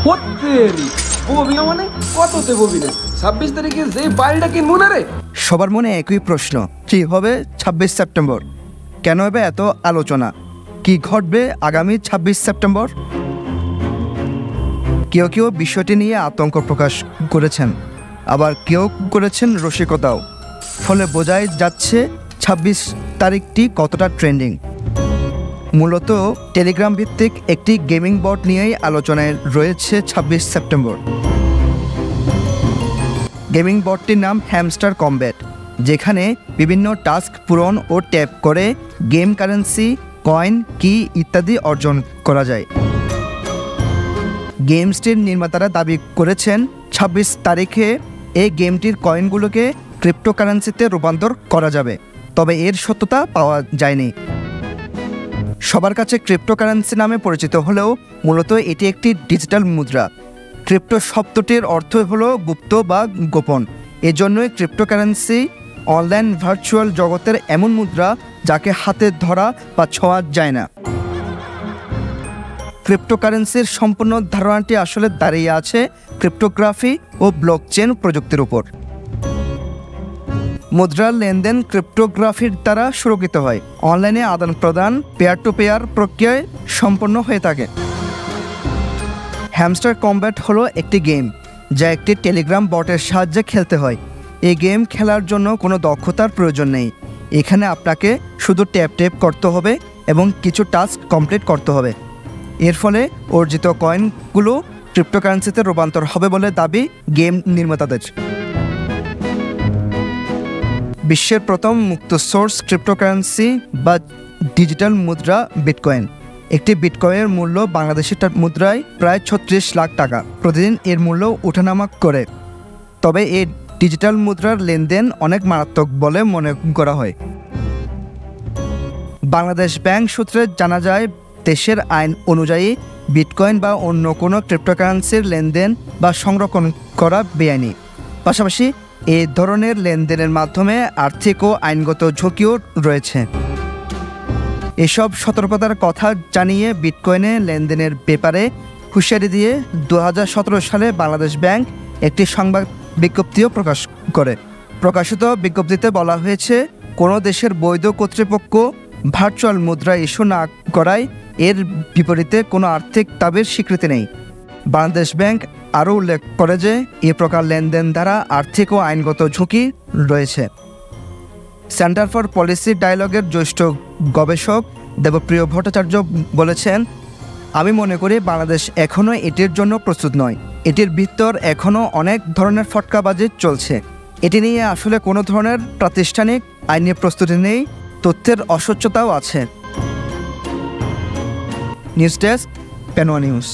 হত্তেরি ববিনা মানে কততে ববিনা 26 তারিখে যে বাড়িটা কিনবো না রে। সবার মনে একই প্রশ্ন, কি হবে 26 সেপ্টেম্বর? কেন হবে এত আলোচনা? কি ঘটবে আগামী 26 সেপ্টেম্বর? কেউ কেউ বিষয়টি নিয়ে আতঙ্ক প্রকাশ করেছেন, আবার কেউ করেছেন রসিকতাও। ফলে বোঝাই যাচ্ছে 26 তারিখটি কতটা ট্রেন্ডিং। মূলত টেলিগ্রাম ভিত্তিক একটি গেমিং বট নিয়েই আলোচনায় রয়েছে 26 সেপ্টেম্বর। গেমিং বটটির নাম হ্যামস্টার কমব্যাট, যেখানে বিভিন্ন টাস্ক পূরণ ও ট্যাপ করে গেম কারেন্সি, কয়েন, কি ইত্যাদি অর্জন করা যায়। গেমসটির নির্মাতারা দাবি করেছেন 26 তারিখে এই গেমটির কয়েনগুলোকে ক্রিপ্টোকারেন্সিতে রূপান্তর করা যাবে, তবে এর সত্যতা পাওয়া যায়নি। সবার কাছে ক্রিপ্টোকারেন্সি নামে পরিচিত হলেও মূলত এটি একটি ডিজিটাল মুদ্রা। ক্রিপ্টো শব্দটির অর্থ হলো গুপ্ত বা গোপন। এজন্যই ক্রিপ্টোকারেন্সি অনলাইন ভার্চুয়াল জগতের এমন মুদ্রা যাকে হাতে ধরা বা ছোঁয়া যায় না। ক্রিপ্টোকারেন্সির সম্পূর্ণ ধারণাটি আসলে দাঁড়িয়ে আছে ক্রিপ্টোগ্রাফি ও ব্লকচেন প্রযুক্তির উপর। মুদ্রার লেনদেন ক্রিপ্টোগ্রাফির দ্বারা সুরক্ষিত হয়। অনলাইনে আদান প্রদান পেয়ার টু পেয়ার প্রক্রিয়ায় সম্পন্ন হয়ে থাকে। হ্যামস্টার কমব্যাট হলো একটি গেম যা একটি টেলিগ্রাম বটের সাহায্যে খেলতে হয়। এই গেম খেলার জন্য কোনো দক্ষতার প্রয়োজন নেই। এখানে আপনাকে শুধু ট্যাপ করতে হবে এবং কিছু টাস্ক কমপ্লিট করতে হবে। এর ফলে অর্জিত কয়েনগুলো ক্রিপ্টোকারেন্সিতে রূপান্তর হবে বলে দাবি গেম নির্মাতাদের। বিশ্বের প্রথম মুক্ত সোর্স ক্রিপ্টোকারেন্সি বা ডিজিটাল মুদ্রা বিটকয়েন। একটি বিটকয়েনের মূল্য বাংলাদেশি মুদ্রায় প্রায় 36 লাখ টাকা। প্রতিদিন এর মূল্য ওঠানামা করে। তবে এই ডিজিটাল মুদ্রার লেনদেন অনেক মারাত্মক বলে মনে করা হয়। বাংলাদেশ ব্যাংক সূত্রে জানা যায়, দেশের আইন অনুযায়ী বিটকয়েন বা অন্য কোনো ক্রিপ্টোকারেন্সির লেনদেন বা সংরক্ষণ করা বেআইনি। পাশাপাশি এই ধরনের লেনদেনের মাধ্যমে আর্থিক ও আইনগত ঝুঁকিও রয়েছে। এসব সতর্কতার কথা জানিয়ে বিটকয়েনে লেনদেনের ব্যাপারে হুঁশিয়ারি দিয়ে 2017 সালে বাংলাদেশ ব্যাংক একটি সংবাদ বিজ্ঞপ্তিও প্রকাশ করে। প্রকাশিত বিজ্ঞপ্তিতে বলা হয়েছে, কোনো দেশের বৈধ কর্তৃপক্ষ ভার্চুয়াল মুদ্রা ইস্যু না করায় এর বিপরীতে কোনো আর্থিক দাবির স্বীকৃতি নেই। বাংলাদেশ ব্যাংক আরও উল্লেখ করে যে এ প্রকার লেনদেন দ্বারা আর্থিক ও আইনগত ঝুঁকি রয়েছে। সেন্টার ফর পলিসি ডায়ালগের জ্যেষ্ঠ গবেষক দেবপ্রিয় ভট্টাচার্য বলেছেন, আমি মনে করি বাংলাদেশ এখনও এটির জন্য প্রস্তুত নয়। এটির ভিতর এখনও অনেক ধরনের ফটকাবাজি চলছে। এটি নিয়ে আসলে কোনো ধরনের প্রাতিষ্ঠানিক আইনি প্রস্তুতি নেই, তথ্যের অস্বচ্ছতাও আছে। News desk, Penowa news.